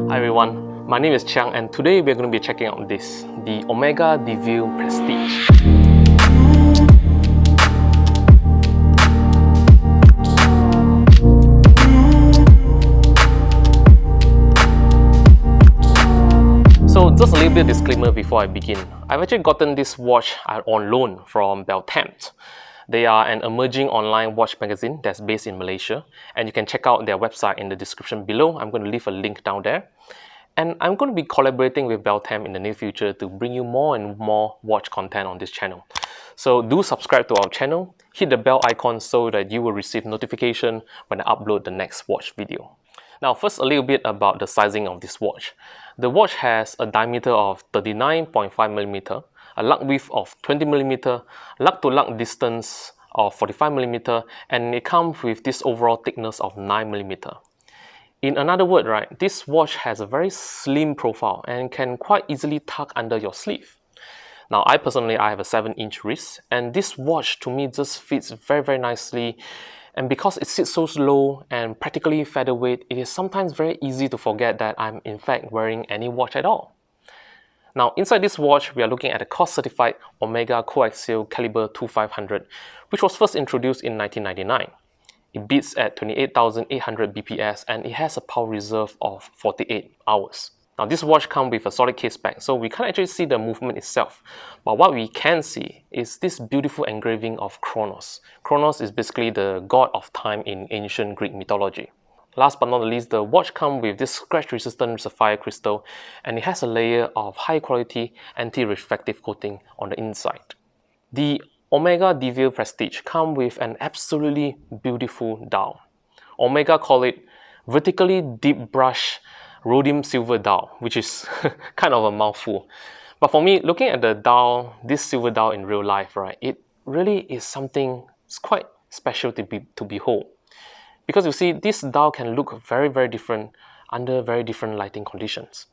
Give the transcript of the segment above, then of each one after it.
Hi everyone, my name is Chiang and today we're going to be checking out this, the Omega Ville Prestige. So just a little bit of disclaimer before I begin. I've actually gotten this watch on loan from Ville. They are an emerging online watch magazine that's based in Malaysia, and you can check out their website in the description below. I'm going to leave a link down there. And I'm going to be collaborating with Ville in the near future to bring you more and more watch content on this channel. So do subscribe to our channel, hit the bell icon so that you will receive notification when I upload the next watch video. Now first, a little bit about the sizing of this watch. The watch has a diameter of 39.5mm, a lug width of 20mm, lug to lug distance of 45mm, and it comes with this overall thickness of 9mm. In another word, right, this watch has a very slim profile and can quite easily tuck under your sleeve. Now, I have a 7-inch wrist, and this watch to me just fits very nicely. And because it sits so low and practically featherweight, it is sometimes very easy to forget that I'm in fact wearing any watch at all. Now, inside this watch, we are looking at a cost-certified Omega Coaxial Caliber 2500, which was first introduced in 1999. It beats at 28,800 BPS and it has a power reserve of 48 hours. Now this watch comes with a solid case back, so we can't actually see the movement itself. But what we can see is this beautiful engraving of Kronos. Kronos is basically the god of time in ancient Greek mythology. Last but not least, the watch comes with this scratch-resistant sapphire crystal, and it has a layer of high-quality anti-reflective coating on the inside. The Omega Ville Prestige comes with an absolutely beautiful dial. Omega call it vertically deep brush rhodium silver dial, which is kind of a mouthful. But for me, looking at the dial, this silver dial in real life, right, it really is something quite special to behold. Because you see, this dial can look very different under very different lighting conditions.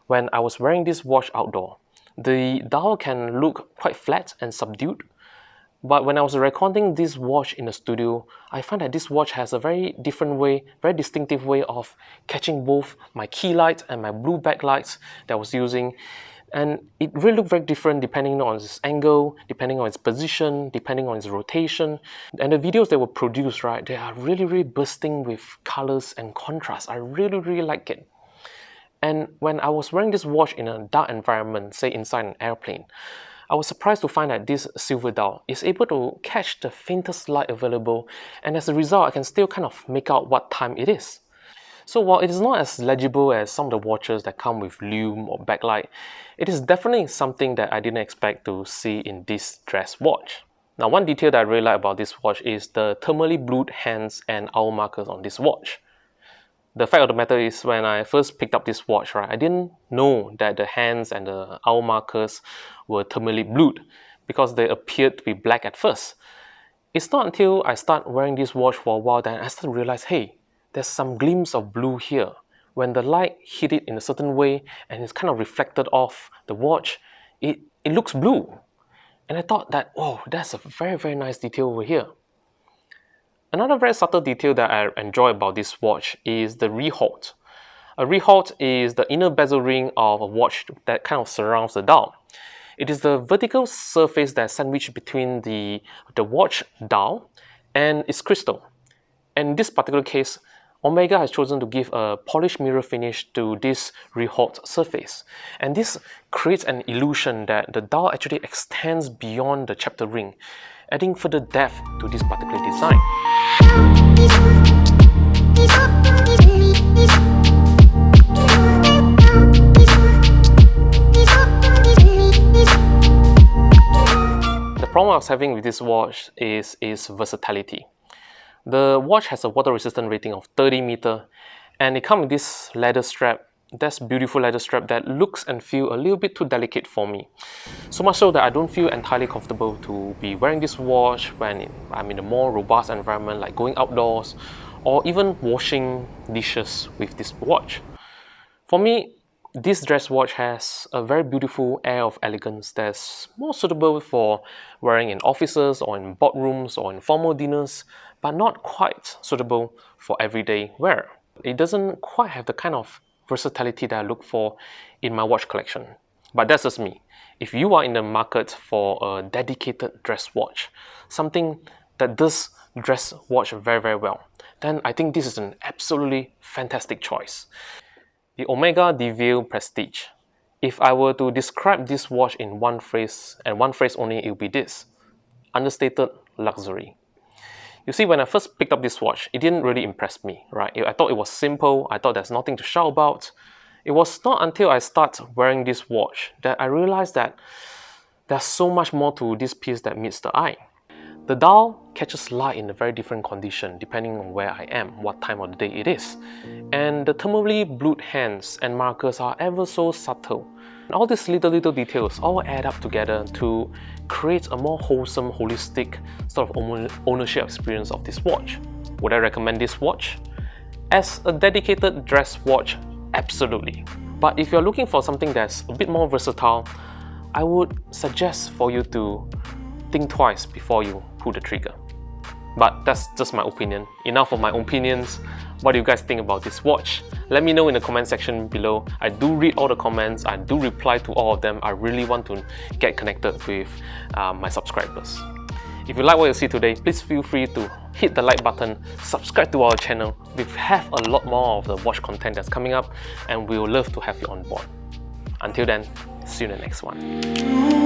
When I was wearing this watch outdoor, the dial can look quite flat and subdued. But when I was recording this watch in the studio, I found that this watch has a very different way, very distinctive way of catching both my key light and my blue backlights that I was using. And it really looked very different depending on its angle, depending on its position, depending on its rotation. And the videos that were produced, right, they are really bursting with colors and contrast. I really like it. And when I was wearing this watch in a dark environment, say inside an airplane, I was surprised to find that this silver dial is able to catch the faintest light available, and as a result, I can still kind of make out what time it is. So while it is not as legible as some of the watches that come with lume or backlight, it is definitely something that I didn't expect to see in this dress watch. Now, one detail that I really like about this watch is the thermally blued hands and hour markers on this watch. The fact of the matter is, when I first picked up this watch, right, I didn't know that the hands and the hour markers were thermally blued because they appeared to be black at first. It's not until I start wearing this watch for a while that I start to realize, hey, there's some glimpse of blue here. When the light hit it in a certain way and it's kind of reflected off the watch, it looks blue. And I thought that, oh, that's a very nice detail over here. Another very subtle detail that I enjoy about this watch is the rehaut. A rehaut is the inner bezel ring of a watch that kind of surrounds the dial. It is the vertical surface that's sandwiched between the watch dial and its crystal. And in this particular case, Omega has chosen to give a polished mirror finish to this rehaut surface. And this creates an illusion that the dial actually extends beyond the chapter ring, adding further depth to this particular design. The problem I was having with this watch is its versatility. The watch has a water resistance rating of 30 meters, and it comes with this leather strap. That's beautiful leather strap that looks and feels a little bit too delicate for me. So much so that I don't feel entirely comfortable to be wearing this watch when I'm in a more robust environment like going outdoors or even washing dishes with this watch. For me, this dress watch has a very beautiful air of elegance that's more suitable for wearing in offices or in boardrooms or in formal dinners, but not quite suitable for everyday wear. It doesn't quite have the kind of versatility that I look for in my watch collection. But that's just me. If you are in the market for a dedicated dress watch, something that does dress watch very, very well, then I think this is an absolutely fantastic choice. The Omega de Ville Prestige. If I were to describe this watch in one phrase, and one phrase only, it would be this: understated luxury. You see, when I first picked up this watch, it didn't really impress me, right? I thought it was simple, I thought there's nothing to shout about. It was not until I started wearing this watch that I realized that there's so much more to this piece that meets the eye. The dial catches light in a very different condition depending on where I am, what time of the day it is. And the thermally blued hands and markers are ever so subtle. And all these little details all add up together to create a more wholesome, holistic sort of ownership experience of this watch. Would I recommend this watch? As a dedicated dress watch, absolutely. But if you're looking for something that's a bit more versatile, I would suggest for you to think twice before you pull the trigger. But that's just my opinion. Enough of my opinions. What do you guys think about this watch? Let me know in the comment section below. I do read all the comments, I do reply to all of them. I really want to get connected with my subscribers. If you like what you see today, please feel free to hit the like button, subscribe to our channel. We have a lot more of the watch content that's coming up, and we would love to have you on board. Until then, see you in the next one.